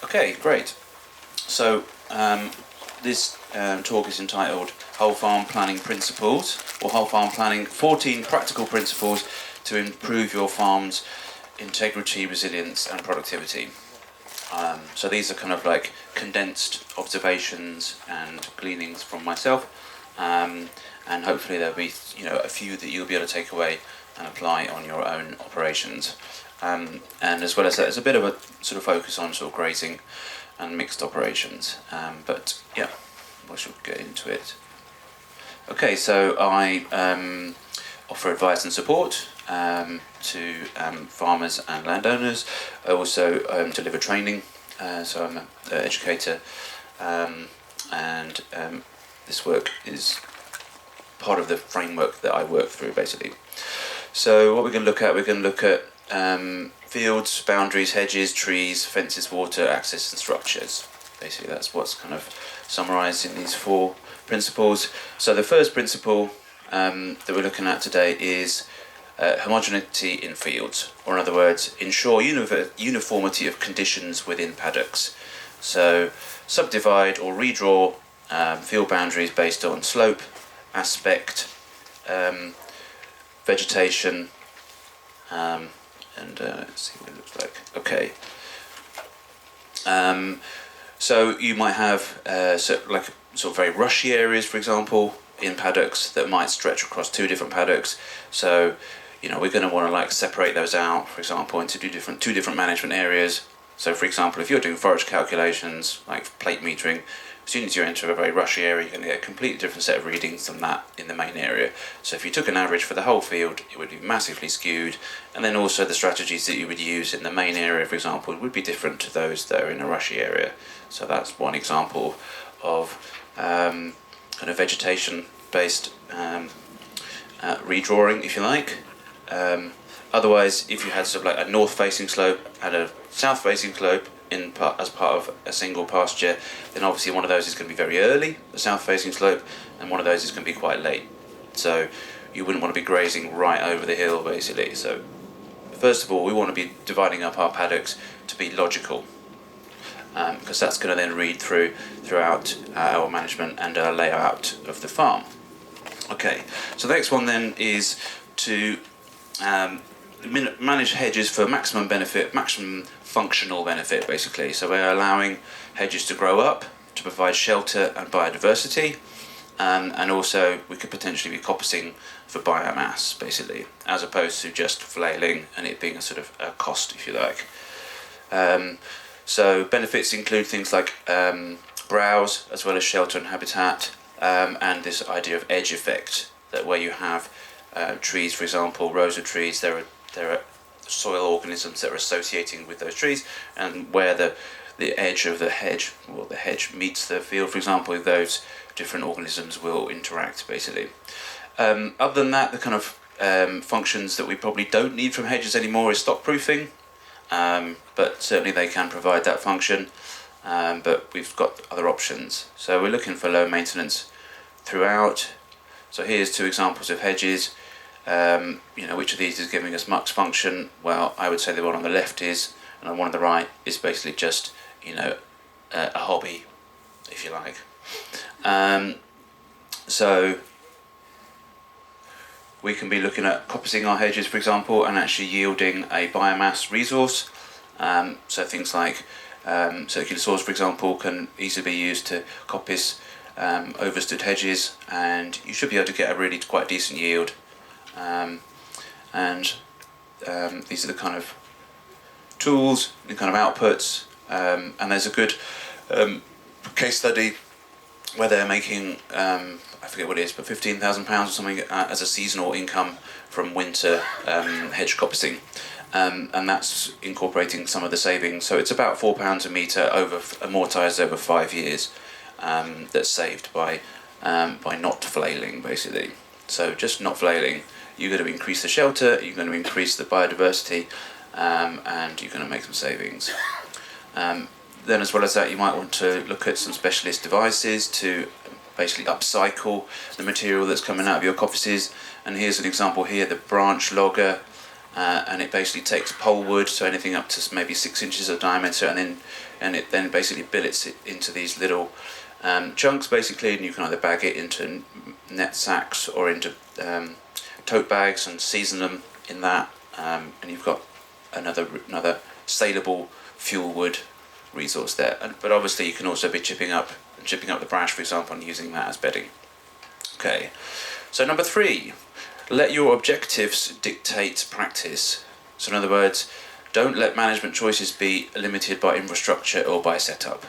Okay, great. So this talk is entitled Whole Farm Planning Principles, or Whole Farm Planning 14 Practical Principles to Improve Your Farm's Integrity, Resilience and Productivity. So these are kind of like condensed observations and gleanings from myself, and hopefully there'll be a few that you'll be able to take away and apply on your own operations. And as well as that, there's a bit of a sort of focus on sort of grazing and mixed operations. But yeah, we should get into it. Okay, so I offer advice and support to farmers and landowners. I also deliver training, so I'm an educator, and this work is part of the framework that I work through, basically. So what we're going to look at, fields, boundaries, hedges, trees, fences, water, access and structures. Basically that's what's kind of summarised in these 4 principles. So the first principle that we're looking at today is homogeneity in fields, or in other words, ensure uniformity of conditions within paddocks. So subdivide or redraw field boundaries based on slope, aspect, vegetation, and let's see what it looks like. Okay. So you might have sort of very rushy areas, for example, in paddocks that might stretch across 2 different paddocks. So we're going to want to separate those out, for example, into two different management areas. So for example, if you're doing forage calculations like plate metering, as soon as you enter a very rushy area, you're going to get a completely different set of readings than that in the main area. So if you took an average for the whole field, it would be massively skewed, and then also the strategies that you would use in the main area, for example, would be different to those that are in a rushy area. So that's one example of kind of vegetation-based redrawing, if you like. Otherwise, if you had sort of like a north-facing slope and a south-facing slope as part of a single pasture, then obviously one of those is going to be very early, the south-facing slope, and one of those is going to be quite late. So you wouldn't want to be grazing right over the hill, basically. So first of all, we want to be dividing up our paddocks to be logical, because that's going to then read throughout our management and our layout of the farm. Okay, so the next one then is to manage hedges for maximum benefit, maximum functional benefit, basically. So we're allowing hedges to grow up to provide shelter and biodiversity, and also we could potentially be coppicing for biomass, basically, as opposed to just flailing and it being a sort of a cost, if you like. So benefits include things like browse, as well as shelter and habitat, and this idea of edge effect, that where you have trees, for example, rows of trees, there are soil organisms that are associating with those trees, and where the edge of the hedge, well, the hedge meets the field, for example, those different organisms will interact, basically. Other than that, the kind of functions that we probably don't need from hedges anymore is stock proofing, but certainly they can provide that function, but we've got other options. So we're looking for low maintenance throughout. So here's 2 examples of hedges. Which of these is giving us max function? Well, I would say the one on the left is, and the one on the right is basically just, a hobby, if you like. So we can be looking at coppicing our hedges, for example, and actually yielding a biomass resource. So things like circular saws, for example, can easily be used to coppice overstood hedges, and you should be able to get a really quite decent yield. These are the kind of tools, the kind of outputs, and there's a good case study where they're making, I forget what it is, but £15,000 or something as a seasonal income from winter hedge coppicing, and that's incorporating some of the savings. So it's about £4 a metre amortised over 5 years, that's saved by not flailing, basically. So just not flailing, you're going to increase the shelter, you're going to increase the biodiversity, and you're going to make some savings. Then as well as that, you might want to look at some specialist devices to basically upcycle the material that's coming out of your coppices. And here's an example here, the branch logger, and it basically takes pole wood, so anything up to maybe 6 inches of diameter, and it then basically billets it into these little chunks basically, and you can either bag it into net sacks or into tote bags and season them in that, and you've got another saleable fuel wood resource there. But obviously you can also be chipping up the brash, for example, and using that as bedding. Okay, so number 3, let your objectives dictate practice. So in other words, don't let management choices be limited by infrastructure or by setup.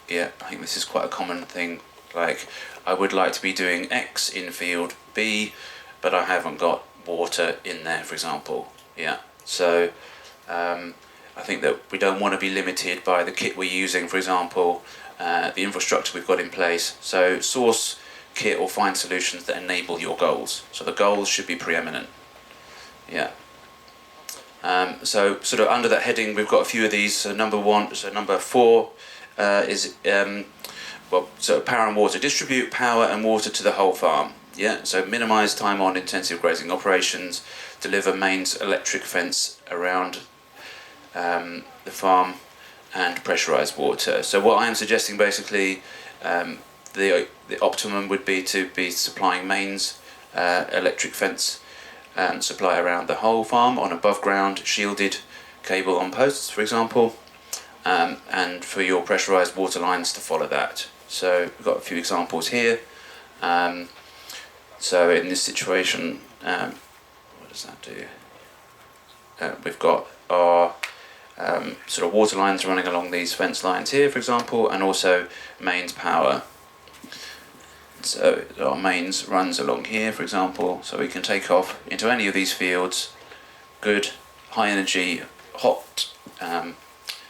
Yeah, I think this is quite a common thing. Like, I would like to be doing X in field B, but I haven't got water in there, for example. Yeah, so I think that we don't want to be limited by the kit we're using, for example, the infrastructure we've got in place. So source kit or find solutions that enable your goals. So the goals should be preeminent. Yeah. So sort of under that heading, we've got a few of these. So number 4 is so power and water. Distribute power and water to the whole farm. Yeah. So minimise time on intensive grazing operations. Deliver mains electric fence around the farm, and pressurised water. So what I am suggesting basically, the optimum would be to be supplying mains electric fence supply around the whole farm on above ground shielded cable on posts, for example, and for your pressurised water lines to follow that. So we've got a few examples here. So in this situation, what does that do? We've got our sort of water lines running along these fence lines here, for example, and also mains power. So our mains runs along here, for example, so we can take off into any of these fields. Good, high energy, hot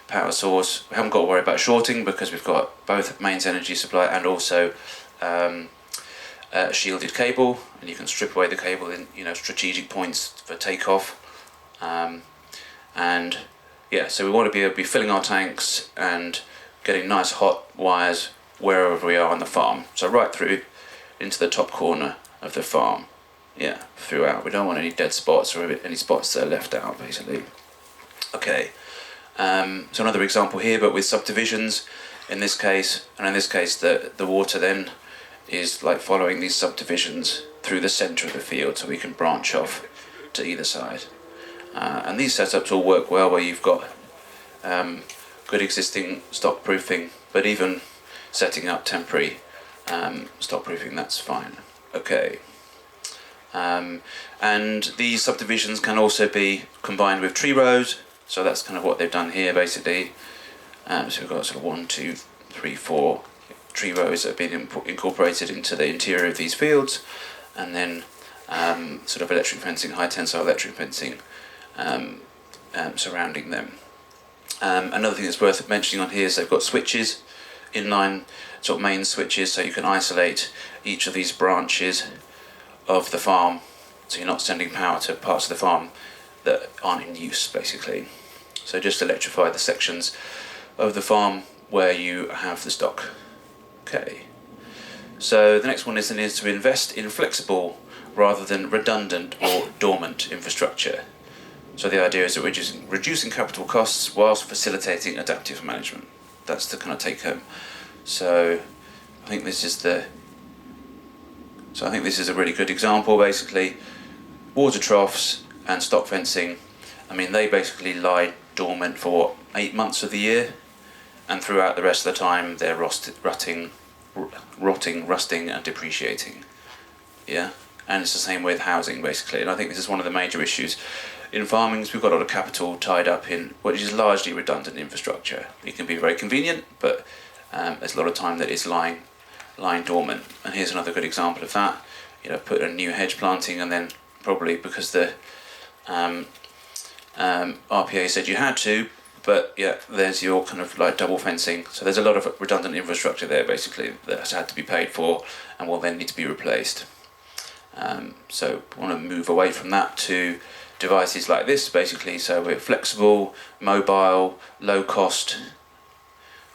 power source. We haven't got to worry about shorting because we've got both mains energy supply and also shielded cable, and you can strip away the cable in strategic points for takeoff. And yeah, so we want to be able to be filling our tanks and getting nice hot wires wherever we are on the farm. So right through into the top corner of the farm. Yeah, throughout. We don't want any dead spots or any spots that are left out, basically. Okay, so another example here, but with subdivisions in this case, and in this case the water then is like following these subdivisions through the centre of the field, so we can branch off to either side. And these setups all work well where you've got good existing stock proofing, but even setting up temporary stock proofing, that's fine. Okay. And these subdivisions can also be combined with tree rows, so that's kind of what they've done here basically. So we've got sort of 1, 2, 3, 4 tree rows that have been incorporated into the interior of these fields, and then sort of electric fencing, high tensile electric fencing surrounding them. Another thing that's worth mentioning on here is they've got switches, inline sort of main switches, so you can isolate each of these branches of the farm, so you're not sending power to parts of the farm that aren't in use basically. So just electrify the sections of the farm where you have the stock. Okay, so the next one is to invest in flexible rather than redundant or dormant infrastructure. So the idea is that we're reducing capital costs whilst facilitating adaptive management. That's the kind of take home. So I think this is a really good example basically. Water troughs and stock fencing, I mean they basically lie dormant for 8 months of the year, and throughout the rest of the time they're rotting, rusting and depreciating. Yeah, and it's the same with housing basically, and I think this is one of the major issues in farming. We've got a lot of capital tied up in what is largely redundant infrastructure. It can be very convenient, but there's a lot of time that is lying dormant. And here's another good example of that. Put a new hedge planting, and then probably because the RPA said you had to, but yeah, there's your kind of like double fencing. So there's a lot of redundant infrastructure there basically that has had to be paid for and will then need to be replaced. So we want to move away from that to devices like this basically. So we're flexible, mobile, low cost.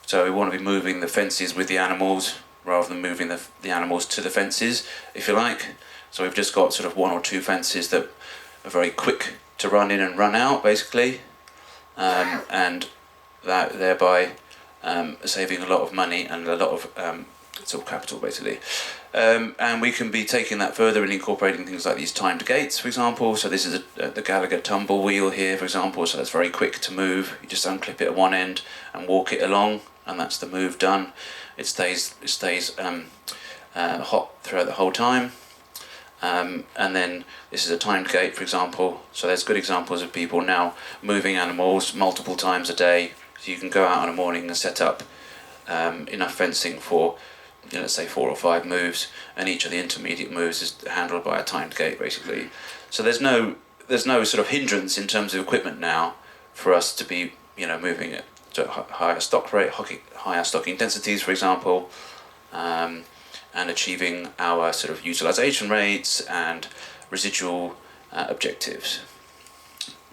So we want to be moving the fences with the animals rather than moving the animals to the fences, if you like. So we've just got sort of 1 or 2 fences that are very quick to run in and run out, basically, and that thereby saving a lot of money and a lot of sort of capital, basically. And we can be taking that further and incorporating things like these timed gates, for example. So this is the Gallagher tumble wheel here, for example, so that's very quick to move. You just unclip it at one end and walk it along, and that's the move done. It stays hot throughout the whole time. And then this is a timed gate, for example. So there's good examples of people now moving animals multiple times a day. So you can go out in the morning and set up enough fencing for, let's say 4 or 5 moves, and each of the intermediate moves is handled by a timed gate, basically. So there's no sort of hindrance in terms of equipment now for us to be moving it to higher stock rate, higher stocking densities, for example, and achieving our sort of utilization rates and residual objectives.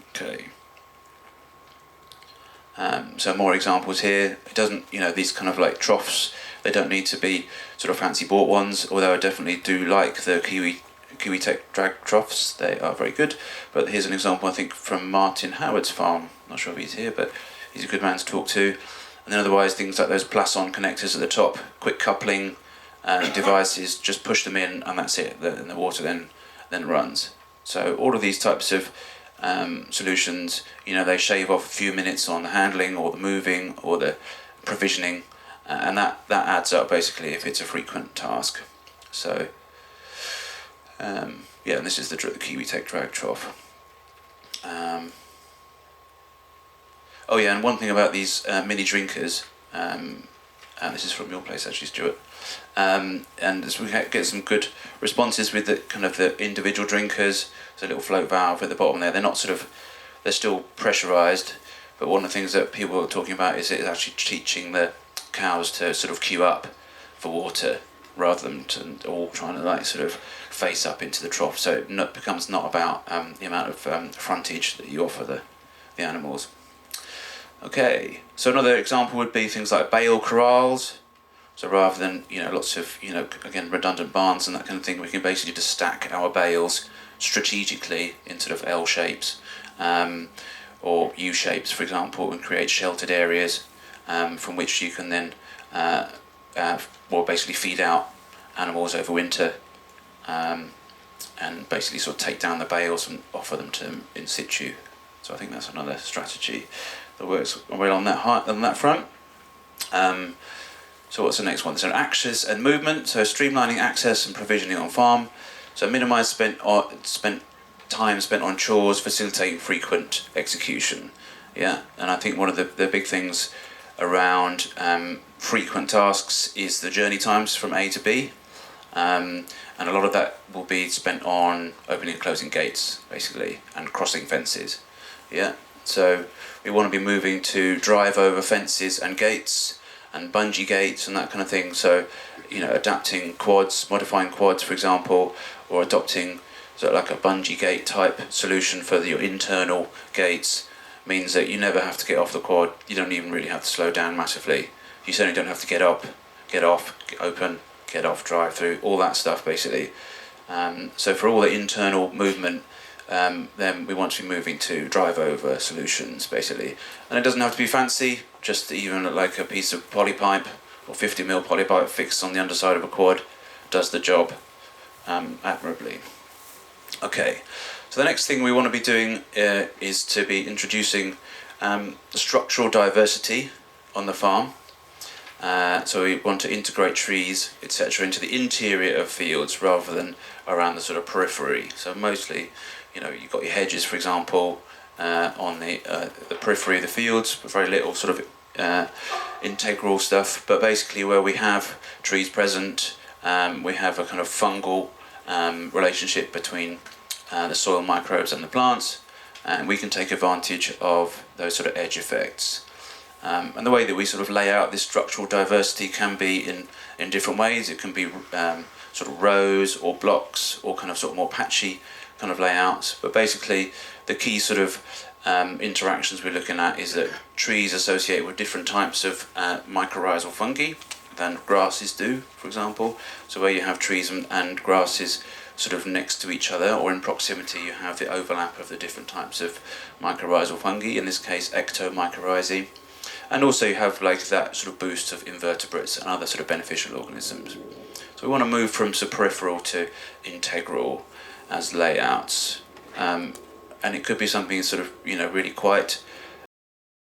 Okay. So more examples here. It doesn't, these kind of like troughs, they don't need to be sort of fancy bought ones, although I definitely do like the Kiwi Tech drag troughs. They are very good. But here's an example, I think, from Martin Howard's farm. Not sure if he's here, but he's a good man to talk to. And then otherwise things like those Plasson connectors at the top, quick coupling devices, just push them in and that's it, and the water then runs. So all of these types of solutions, they shave off a few minutes on the handling or the moving or the provisioning, and that adds up basically if it's a frequent task. So and this is the Kiwi Tech drag trough. And one thing about these mini drinkers, and this is from your place actually, Stuart, and as we get some good responses with the kind of the individual drinkers. There's a little float valve at the bottom there. They're still pressurized, but one of the things that people are talking about is it's actually teaching the cows to sort of queue up for water rather than to all trying to like sort of face up into the trough. So it becomes not about the amount of frontage that you offer the animals. Okay, so another example would be things like bale corrals. So rather than lots of again redundant barns and that kind of thing, we can basically just stack our bales strategically in sort of L shapes or U shapes, for example, and create sheltered areas from which you can then basically feed out animals over winter, and basically sort of take down the bales and offer them to them in situ. So I think that's another strategy that works well on that front. So what's the next one? So access and movement. So streamlining access and provisioning on farm. So minimise time spent on chores, facilitating frequent execution. Yeah, and I think one of the big things around frequent tasks is the journey times from A to B, and a lot of that will be spent on opening and closing gates, basically, and crossing fences. Yeah, so we want to be moving to drive over fences and gates and bungee gates and that kind of thing. So, adapting quads, modifying quads, for example, or adopting sort of like a bungee gate type solution for your internal gates means that you never have to get off the quad. You don't even really have to slow down massively. You certainly don't have to get up, get off, get open, get off, drive through, all that stuff basically. So for all the internal movement, then we want to be moving to drive over solutions basically. And it doesn't have to be fancy, just even like a piece of polypipe or 50mm polypipe fixed on the underside of a quad does the job admirably. Okay, so the next thing we want to be doing is to be introducing structural diversity on the farm. So we want to integrate trees, etc., into the interior of fields rather than around the sort of periphery. So mostly, you've got your hedges, for example, on the periphery of the fields, but very little sort of integral stuff. But basically, where we have trees present, we have a kind of fungal relationship between the soil microbes and the plants, and we can take advantage of those sort of edge effects. And the way that we sort of lay out this structural diversity can be in different ways. It can be sort of rows or blocks or kind of sort of more patchy kind of layouts. But basically, the key sort of interactions we're looking at is that trees associate with different types of mycorrhizal fungi than grasses do, for example. So where you have trees and grasses sort of next to each other or in proximity, you have the overlap of the different types of mycorrhizal fungi, in this case ectomycorrhizae. And also you have like that sort of boost of invertebrates and other sort of beneficial organisms. So we want to move from peripheral to integral as layouts. And it could be something sort of, really quite